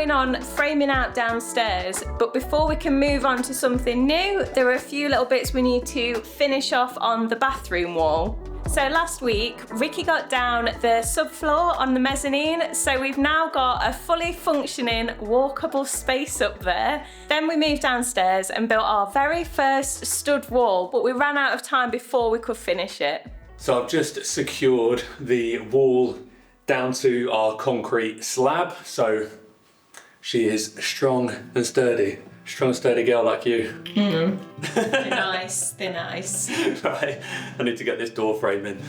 going on framing out downstairs, but before we can move on to something new, there are a few little bits we need to finish off on the bathroom wall. So last week, Ricky got down the subfloor on the mezzanine, so we've now got a fully functioning walkable space up there. Then we moved downstairs and built our very first stud wall, but we ran out of time before we could finish it. So I've just secured the wall down to our concrete slab, so she is strong and sturdy. Strong, sturdy girl like you. They're nice, they're nice. Right, I need to get this door frame in.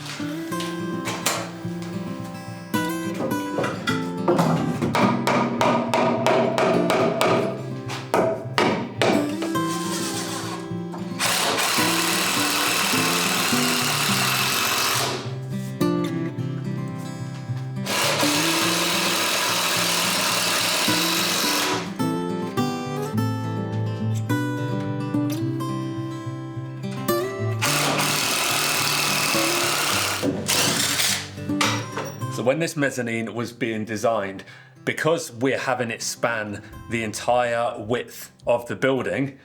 So when this mezzanine was being designed, because we're having it span the entire width of the building,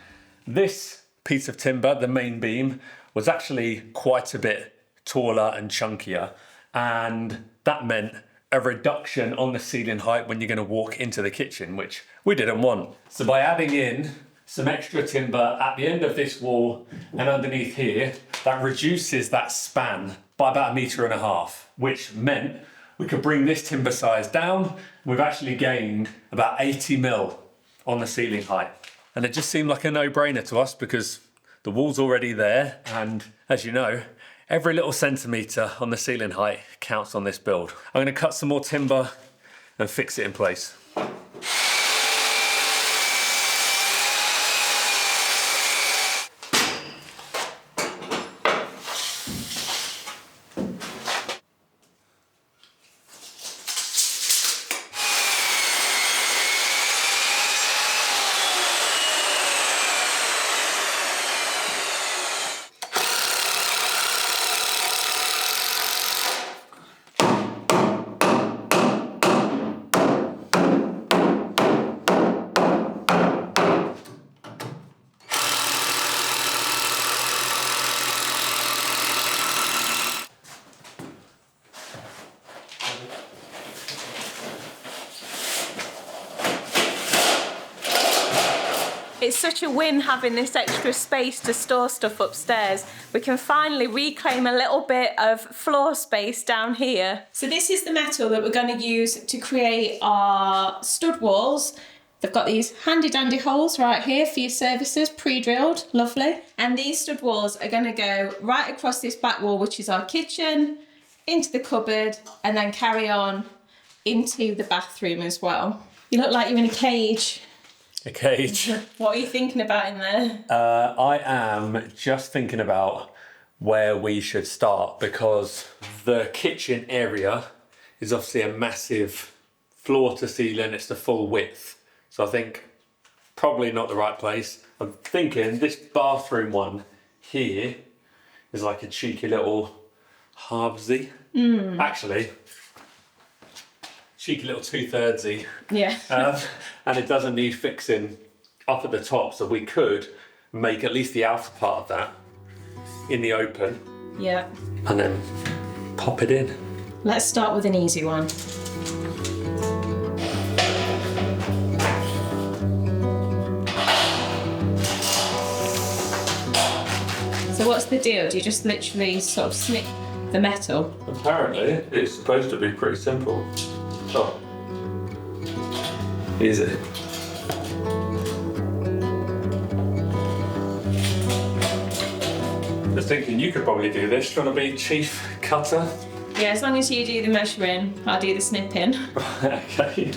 this piece of timber, the main beam, was actually quite a bit taller and chunkier, and that meant a reduction on the ceiling height when you're going to walk into the kitchen, which we didn't want. So by adding in some extra timber at the end of this wall and underneath here, that reduces that span by about 1.5 meters, which meant we could bring this timber size down. We've actually gained about 80 mil on the ceiling height. And it just seemed like a no-brainer to us because the wall's already there. And as you know, every little centimetre on the ceiling height counts on this build. I'm gonna cut some more timber and fix it in place. It's such a win having this extra space to store stuff upstairs. We can finally reclaim a little bit of floor space down here. So this is the metal that we're going to use to create our stud walls. They've got these handy dandy holes right here for your services, pre-drilled, lovely. And these stud walls are going to go right across this back wall, which is our kitchen, into the cupboard, and then carry on into the bathroom as well. You look like you're in a cage. A cage. What are you thinking about in there? I am just thinking about where we should start because the kitchen area is obviously a massive floor to ceiling, it's the full width. So I think probably not the right place. I'm thinking this bathroom one here is like a cheeky little halvesy. Actually, cheeky little 2/3y. Yeah. And it doesn't need fixing up at the top, so we could make at least the outer part of that in the open. Yeah. And then pop it in. Let's start with an easy one. So what's the deal? Do you just literally sort of snip the metal? Apparently, it's supposed to be pretty simple. Oh. Easy. Just thinking you could probably do this. Do you want to be chief cutter? Yeah, as long as you do the measuring, I'll do the snipping. Okay.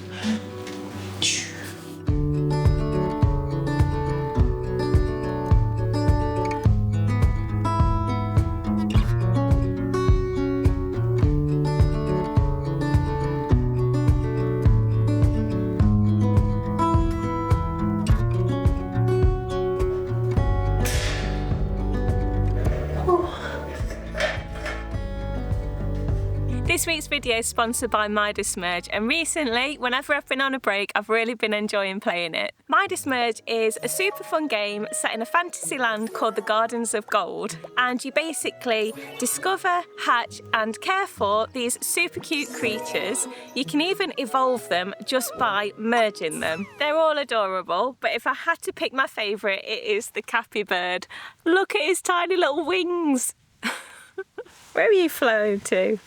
This This week's video is sponsored by Midas Merge, and recently, whenever I've been on a break, I've really been enjoying playing it. Midas Merge is a super fun game set in a fantasy land called the Gardens of Gold, and you basically discover, hatch and care for these super cute creatures. You can even evolve them just by merging them. They're all adorable, but if I had to pick my favourite, it is the Cappy Bird. Look at his tiny little wings. Where are you flying to?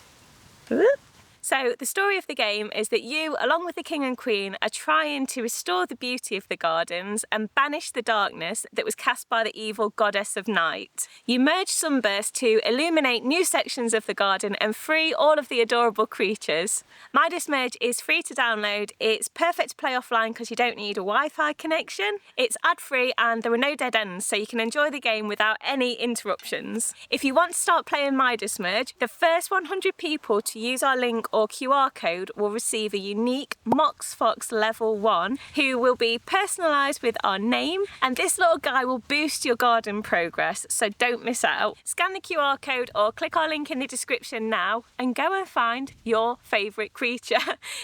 So the story of the game is that you, along with the king and queen, are trying to restore the beauty of the gardens and banish the darkness that was cast by the evil goddess of night. You merge Sunburst to illuminate new sections of the garden and free all of the adorable creatures. Midas Merge is free to download. It's perfect to play offline because you don't need a Wi-Fi connection. It's ad-free and there are no dead ends, so you can enjoy the game without any interruptions. If you want to start playing Midas Merge, the first 100 people to use our link or QR code will receive a unique Mox Fox level 1 who will be personalised with our name, and this little guy will boost your garden progress, so don't miss out. Scan the QR code or click our link in the description now and go and find your favourite creature.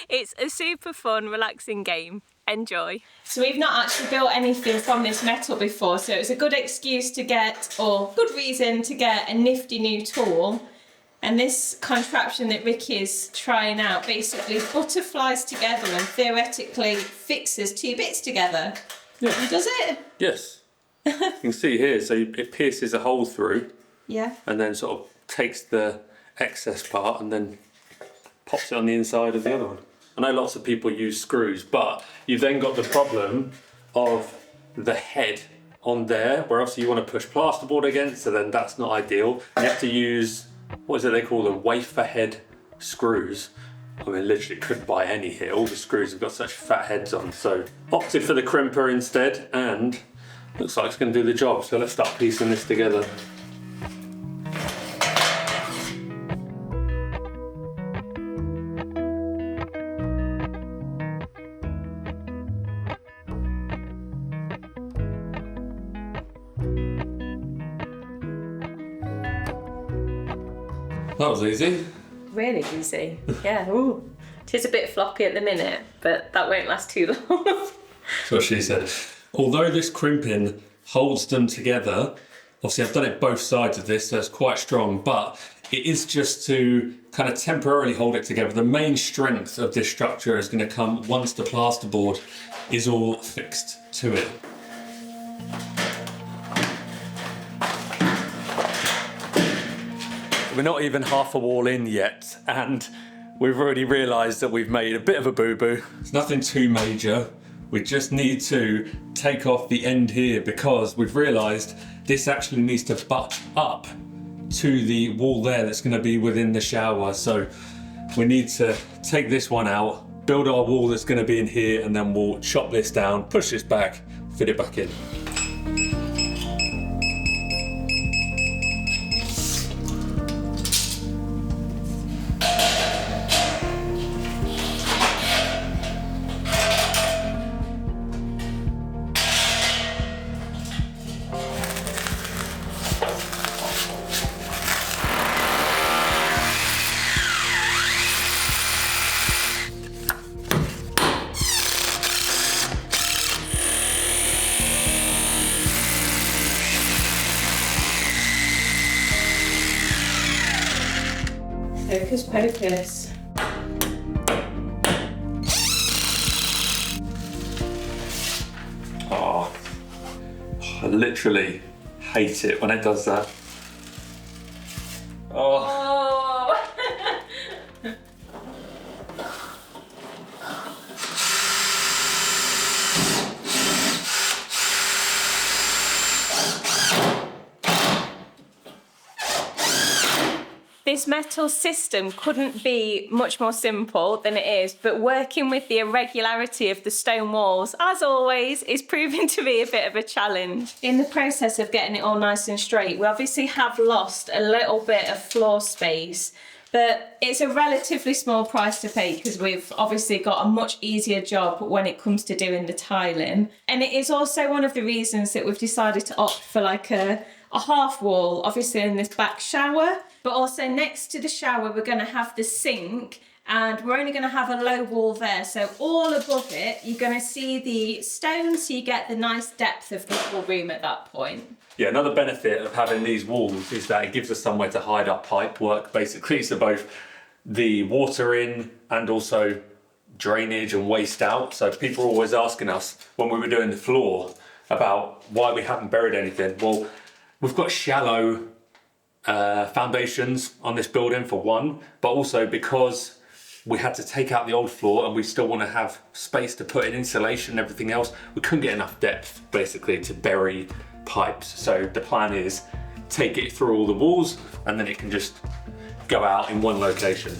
It's a super fun, relaxing game. Enjoy. So we've not actually built anything from this metal before, so it's a good excuse to get, or good reason to get, a nifty new tool. And this contraption that Ricky is trying out basically butterflies together and theoretically fixes two bits together. Yeah. Does it? Yes. You can see here, so it pierces a hole through. Yeah. And then sort of takes the excess part and then pops it on the inside of the other one. I know lots of people use screws, but you've then got the problem of the head on there, where obviously you want to push plasterboard against, so then that's not ideal. You have to use, what is it they call them, wafer head screws. I mean, literally couldn't buy any here. All the screws have got such fat heads on, so opted for the crimper instead, and looks like it's going to do the job. So let's start piecing this together. That was easy. Really easy. Yeah. Ooh. It is a bit floppy at the minute, but that won't last too long. That's what she said. Although this crimping holds them together, obviously I've done it both sides of this, so it's quite strong, but it is just to kind of temporarily hold it together. The main strength of this structure is going to come once the plasterboard is all fixed to it. We're not even half a wall in yet, and we've already realised that we've made a bit of a boo-boo. It's nothing too major. We just need to take off the end here because we've realised this actually needs to butt up to the wall there that's going to be within the shower. So we need to take this one out, build our wall that's going to be in here, and then we'll chop this down, push this back, fit it back in. Hocus pocus. Oh, I literally hate it when it does that. Oh. This metal system couldn't be much more simple than it is, but working with the irregularity of the stone walls, as always, is proving to be a bit of a challenge. In the process of getting it all nice and straight, we obviously have lost a little bit of floor space, but it's a relatively small price to pay because we've obviously got a much easier job when it comes to doing the tiling. And it is also one of the reasons that we've decided to opt for like a a half wall, obviously in this back shower, but also next to the shower we're going to have the sink, and we're only going to have a low wall there, so all above it you're going to see the stone, so you get the nice depth of the whole room at that point. Yeah, another benefit of having these walls is that it gives us somewhere to hide our pipe work, basically, so both the water in and also drainage and waste out. So people are always asking us when we were doing the floor about why we haven't buried anything. Well, we've got shallow foundations on this building for one, but also because we had to take out the old floor and we still want to have space to put in insulation and everything else, we couldn't get enough depth basically to bury pipes. So the plan is take it through all the walls and then it can just go out in one location.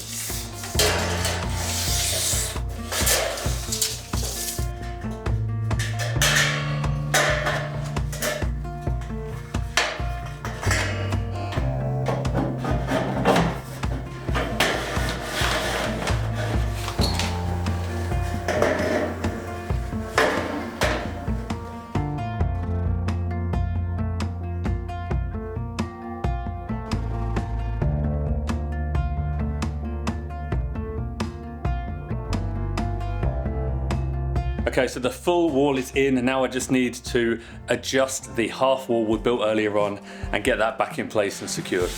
Okay, so the full wall is in, and now I just need to adjust the half wall we built earlier on and get that back in place and secured.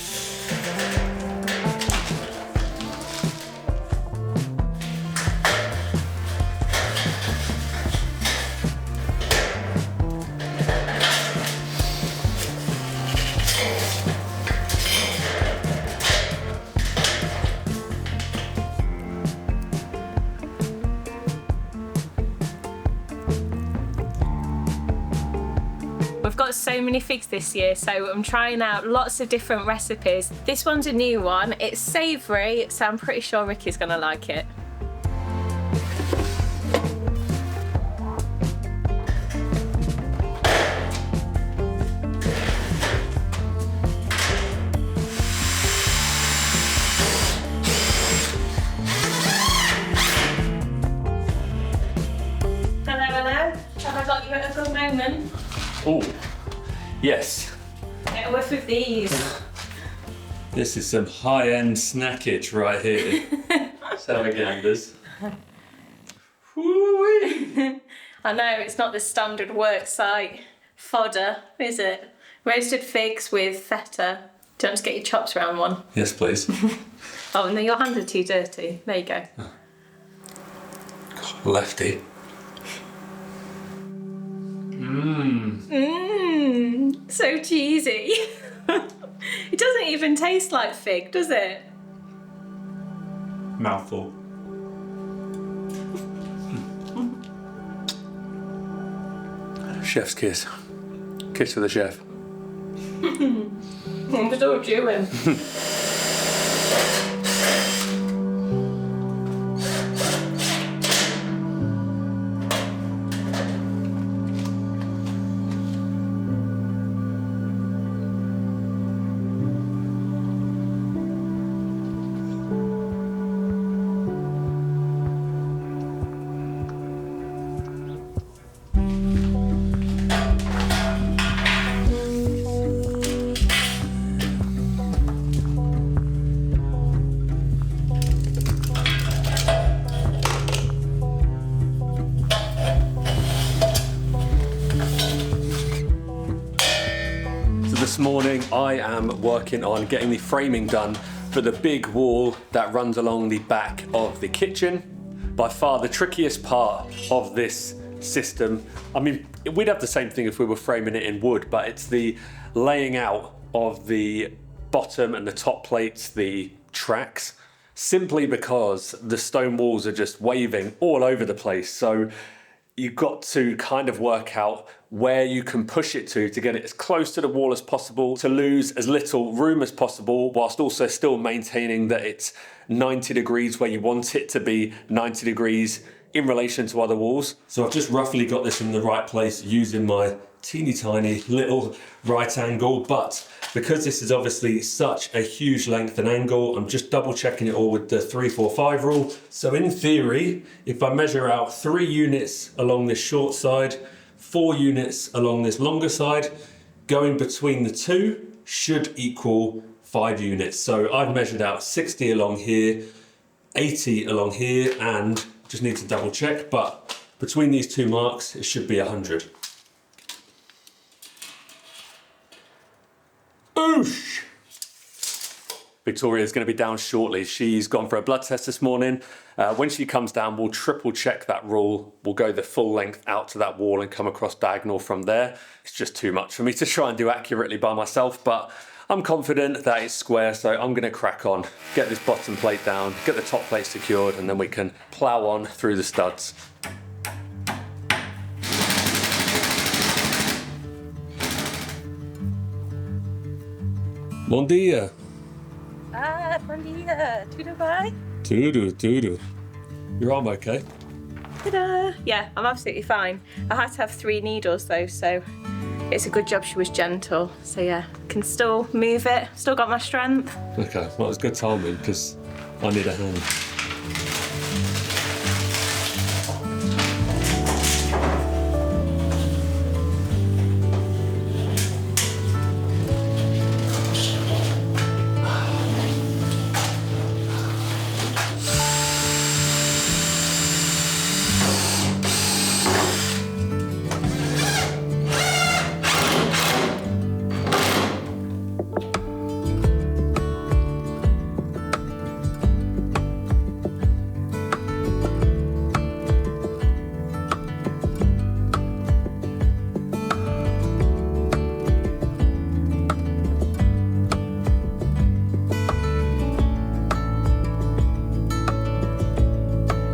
We've got so many figs this year, so I'm trying out lots of different recipes. This one's a new one. It's savoury, so I'm pretty sure Ricky's gonna like it. Hello. Have I got you at a good moment? Oh, yes. Get a whiff of these. This is some high-end snackage right here. Salamanders. I know, it's not the standard work site fodder, is it? Roasted figs with feta. Do you want to get your chops round one? Yes, please. Oh, no, your hands are too dirty. There you go. Lefty. So cheesy. It doesn't even taste like fig, does it? Mouthful. Chef's kiss. Kiss for the chef. I'm still chewing. This morning I am working on getting the framing done for the big wall that runs along the back of the kitchen. By far the trickiest part of this system, I mean, we'd have the same thing if we were framing it in wood, but it's the laying out of the bottom and the top plates, the tracks, simply because the stone walls are just waving all over the place. So you've got to kind of work out where you can push it to get it as close to the wall as possible, to lose as little room as possible, whilst also still maintaining that it's 90 degrees where you want it to be 90 degrees in relation to other walls. So I've just roughly got this in the right place using my teeny tiny little right angle, but because this is obviously such a huge length and angle, I'm just double checking it all with the 3-4-5 rule. So in theory, if I measure out 3 units along this short side, 4 units along this longer side, going between the two should equal 5 units. So I've measured out 60 along here, 80 along here, and just need to double check, but between these two marks, it should be 100. Oosh! Victoria's going to be down shortly. She's gone for a blood test this morning. When she comes down, we'll triple check that rule. We'll go the full length out to that wall and come across diagonal from there. It's just too much for me to try and do accurately by myself, but I'm confident that it's square, so I'm going to crack on, get this bottom plate down, get the top plate secured, and then we can plough on through the studs. Bon dia. Bon dia. Tudo bem? Tudo. Your arm okay? Ta-da! Yeah, I'm absolutely fine. I had to have 3 needles though, so it's a good job she was gentle. So yeah, can still move it, still got my strength. Okay, well it's good timing because I need a hand.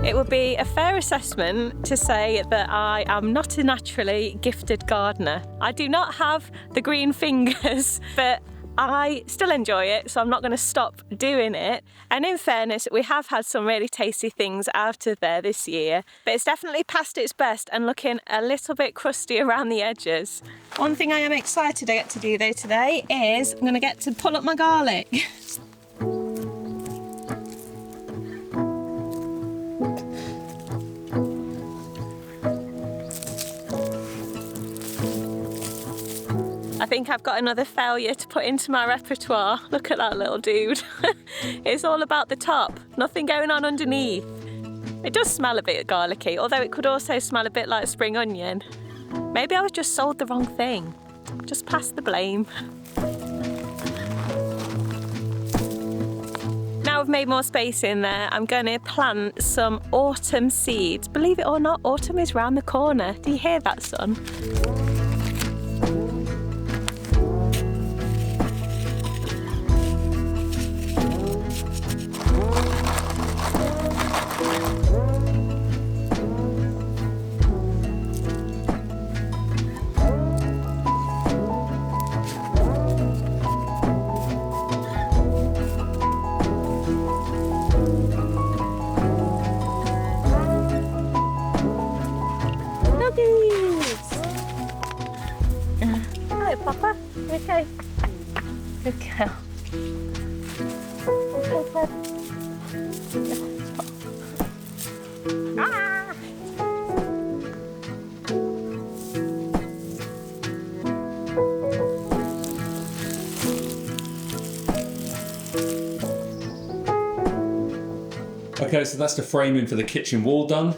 It would be a fair assessment to say that I am not a naturally gifted gardener. I do not have the green fingers, but I still enjoy it, so I'm not going to stop doing it. And in fairness, we have had some really tasty things out of there this year, but it's definitely past its best and looking a little bit crusty around the edges. One thing I am excited to get to do though today is I'm going to get to pull up my garlic. I think I've got another failure to put into my repertoire. Look at that little dude. It's all about the top, nothing going on underneath. It does smell a bit garlicky, although it could also smell a bit like spring onion. Maybe I was just sold the wrong thing. Just pass the blame. Now I've made more space in there, I'm going to plant some autumn seeds. Believe it or not, autumn is round the corner. Do you hear that, son? Hi, Papa. Okay. Good girl. Ah! Okay, so that's the framing for the kitchen wall done.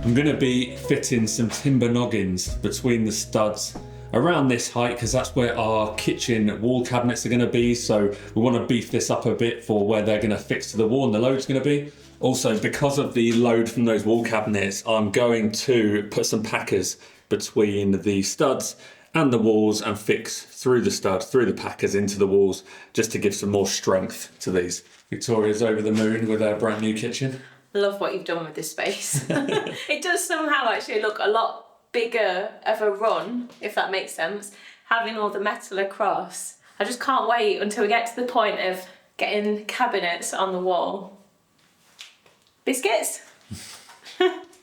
I'm going to be fitting some timber noggins between the studs around this height because that's where our kitchen wall cabinets are going to be, so we want to beef this up a bit for where they're going to fix to the wall and the load's going to be. Also, because of the load from those wall cabinets, I'm going to put some packers between the studs and the walls and fix through the studs, through the packers into the walls, just to give some more strength to these. Victoria's over the moon with our brand new kitchen. Love what you've done with this space. It does somehow actually look a lot bigger of a run, if that makes sense, having all the metal across. I just can't wait until we get to the point of getting cabinets on the wall. Biscuits?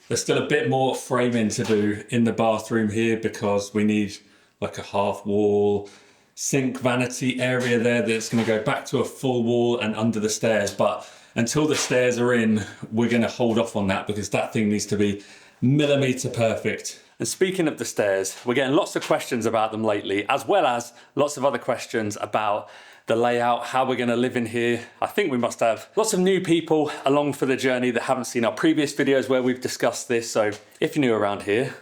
There's still a bit more framing to do in the bathroom here because we need like a half wall sink vanity area there that's going to go back to a full wall and under the stairs, but until the stairs are in, we're going to hold off on that because that thing needs to be millimetre perfect. And speaking of the stairs, we're getting lots of questions about them lately, as well as lots of other questions about the layout, how we're going to live in here. I think we must have lots of new people along for the journey that haven't seen our previous videos where we've discussed this. So if you're new around here,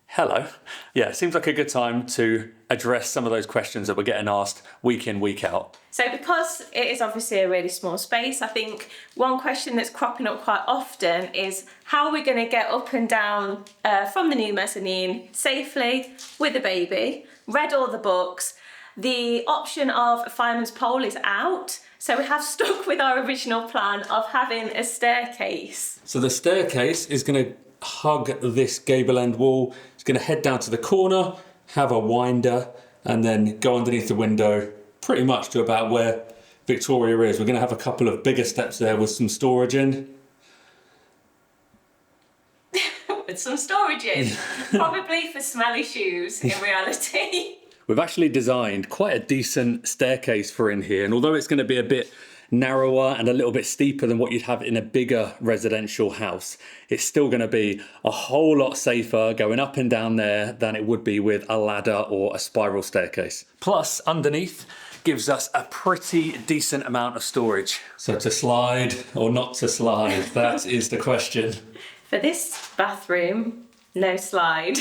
hello. Yeah, it seems like a good time to address some of those questions that we're getting asked week in, week out. So because it is obviously a really small space, I think one question that's cropping up quite often is how are we going to get up and down from the new mezzanine safely with a baby? Read all the books. The option of a fireman's pole is out. So we have stuck with our original plan of having a staircase. So the staircase is going to hug this gable end wall. It's going to head down to the corner, have a winder, and then go underneath the window pretty much to about where Victoria is. We're going to have a couple of bigger steps there with some storage in. With some storage in. Probably for smelly shoes in reality. We've actually designed quite a decent staircase for in here, and although it's going to be a bit narrower and a little bit steeper than what you'd have in a bigger residential house, it's still going to be a whole lot safer going up and down there than it would be with a ladder or a spiral staircase. Plus, underneath gives us a pretty decent amount of storage. So to slide or not to slide, that is the question. For this bathroom, no slide.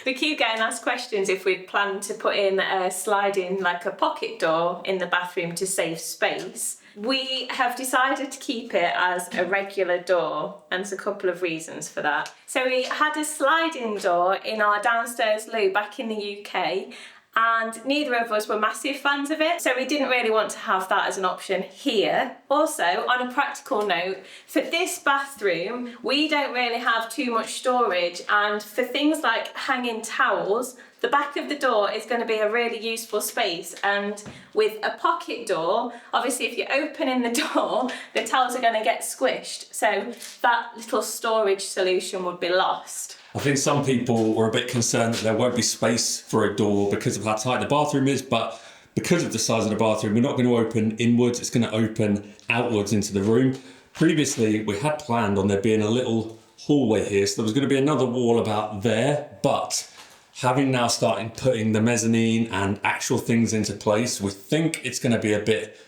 We keep getting asked questions if we'd plan to put in a sliding, like a pocket door in the bathroom to save space. We have decided to keep it as a regular door, and there's a couple of reasons for that. So we had a sliding door in our downstairs loo back in the UK, and neither of us were massive fans of it, so we didn't really want to have that as an option here. Also, on a practical note, for this bathroom, we don't really have too much storage, and for things like hanging towels, the back of the door is going to be a really useful space, and with a pocket door, obviously if you're opening the door, the towels are going to get squished, so that little storage solution would be lost. I think some people were a bit concerned that there won't be space for a door because of how tight the bathroom is, but because of the size of the bathroom, we're not going to open inwards, it's going to open outwards into the room. Previously, we had planned on there being a little hallway here, so there was going to be another wall about there, but having now started putting the mezzanine and actual things into place, we think it's going to be a bit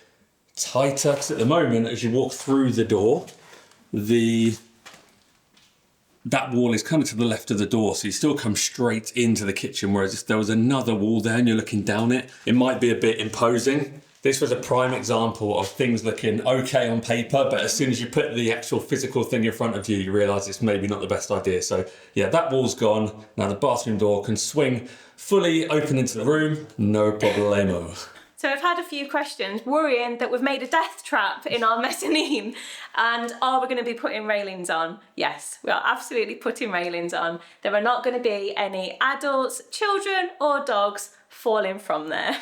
tighter, because at the moment, as you walk through the door, that wall is kind of to the left of the door, so you still come straight into the kitchen, whereas if there was another wall there and you're looking down it, it might be a bit imposing. This was a prime example of things looking okay on paper, but as soon as you put the actual physical thing in front of you, you realise it's maybe not the best idea. So yeah, that wall's gone. Now the bathroom door can swing fully open into the room, no problemo. So I've had a few questions worrying that we've made a death trap in our mezzanine, and are we going to be putting railings on? Yes, we are absolutely putting railings on. There are not going to be any adults, children or dogs falling from there.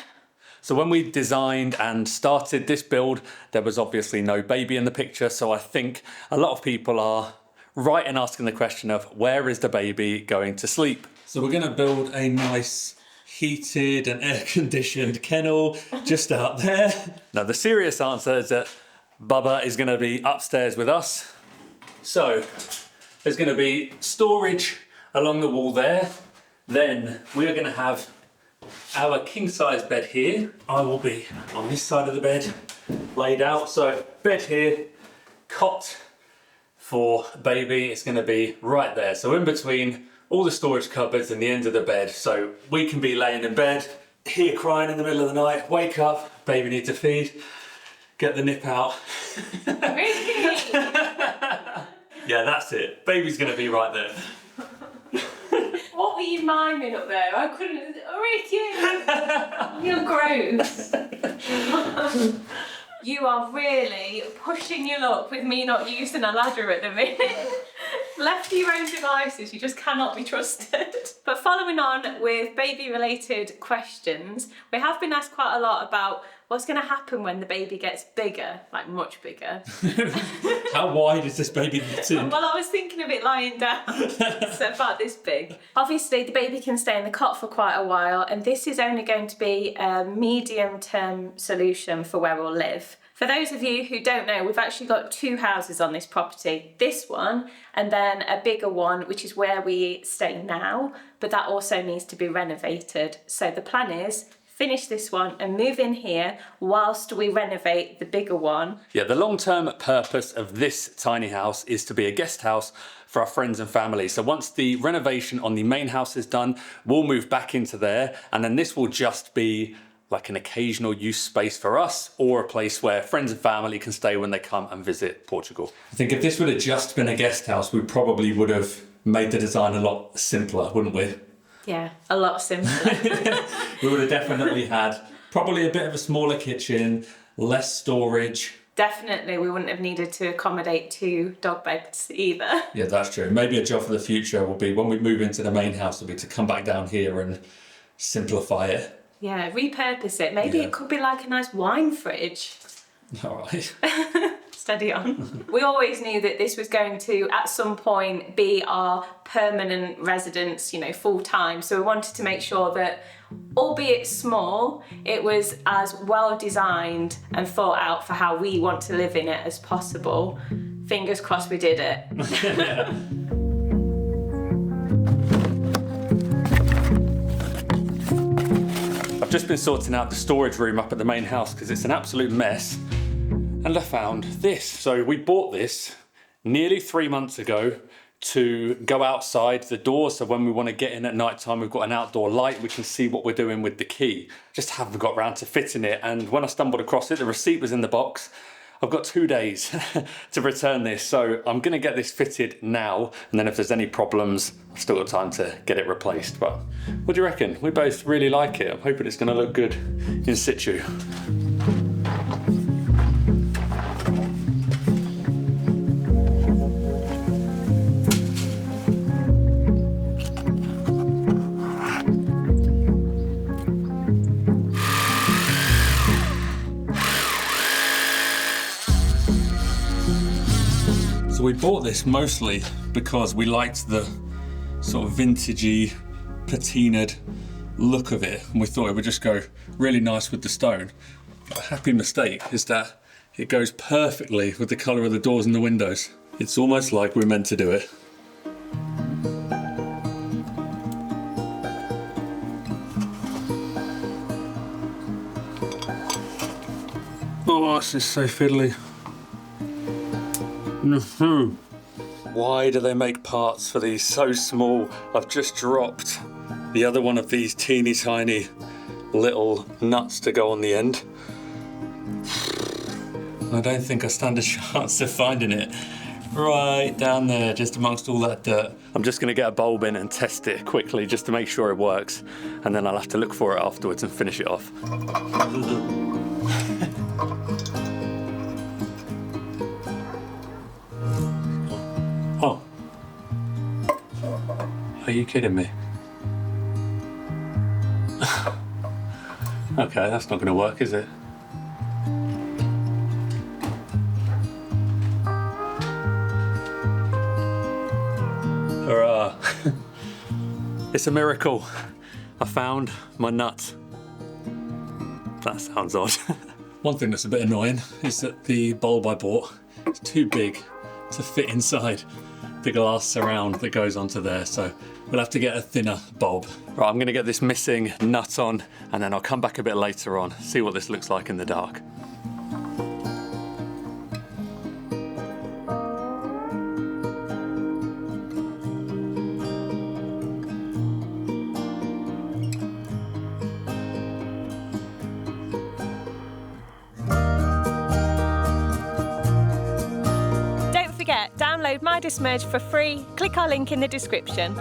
So when we designed and started this build, there was obviously no baby in the picture, so I think a lot of people are right in asking the question of where is the baby going to sleep? So we're going to build a nice heated and air-conditioned kennel just out there. Now the serious answer is that Bubba is going to be upstairs with us. So there's going to be storage along the wall there. Then we're going to have our king-size bed here. I will be on this side of the bed laid out. So bed here, cot for baby is going to be right there. So in between all the storage cupboards and the end of the bed, so we can be laying in bed, here crying in the middle of the night, wake up, baby needs a feed, get the nip out. Really? Yeah, that's it. Baby's going to be right there. What were you miming up there? I couldn't... Ricky! You're gross. You are really pushing your luck with me not using a ladder at the minute. Left to your own devices, you just cannot be trusted. But following on with baby-related questions, we have been asked quite a lot about what's going to happen when the baby gets bigger, like much bigger. How wide is this baby getting? Well, I was thinking of it lying down, so about this big. Obviously, the baby can stay in the cot for quite a while, and this is only going to be a medium-term solution for where we'll live. For those of you who don't know, we've actually got 2 houses on this property. This one and then a bigger one, which is where we stay now, but that also needs to be renovated. So the plan is finish this one and move in here whilst we renovate the bigger one. Yeah, the long-term purpose of this tiny house is to be a guest house for our friends and family. So once the renovation on the main house is done, we'll move back into there, and then this will just be like an occasional use space for us, or a place where friends and family can stay when they come and visit Portugal. I think if this would have just been a guest house, we probably would have made the design a lot simpler, wouldn't we? Yeah, a lot simpler. We would have definitely had probably a bit of a smaller kitchen, less storage. Definitely, we wouldn't have needed to accommodate 2 dog beds either. Yeah, that's true. Maybe a job for the future will be when we move into the main house, will be to come back down here and simplify it. Yeah, repurpose it. Maybe it could be like a nice wine fridge. All right. Steady on. We always knew that this was going to, at some point, be our permanent residence, you know, full time. So we wanted to make sure that, albeit small, it was as well designed and thought out for how we want to live in it as possible. Fingers crossed we did it. I've just been sorting out the storage room up at the main house because it's an absolute mess. And I found this. So we bought this nearly 3 months ago to go outside the door. So when we want to get in at night time, we've got an outdoor light. We can see what we're doing with the key. Just haven't got around to fitting it. And when I stumbled across it, the receipt was in the box. I've got 2 days to return this. So I'm going to get this fitted now. And then if there's any problems, I've still got time to get it replaced. But what do you reckon? We both really like it. I'm hoping it's going to look good in situ. We bought this mostly because we liked the sort of vintagey, patinaed look of it, and we thought it would just go really nice with the stone. But a happy mistake is that it goes perfectly with the colour of the doors and the windows. It's almost like we're meant to do it. Oh, this is so fiddly. Why do they make parts for these so small? I've just dropped the other one of these teeny tiny little nuts to go on the end. I don't think I stand a chance of finding it. Right down there, just amongst all that dirt. I'm just gonna get a bulb in and test it quickly just to make sure it works. And then I'll have to look for it afterwards and finish it off. Oh. Are you kidding me? Okay, that's not going to work, is it? Hurrah! It's a miracle. I found my nut. That sounds odd. One thing that's a bit annoying is that the bulb I bought is too big to fit inside the glass surround that goes onto there, so we'll have to get a thinner bulb. Right, I'm gonna get this missing nut on and then I'll come back a bit later on, see what this looks like in the dark. Download My Dismerge for free. Click our link in the description.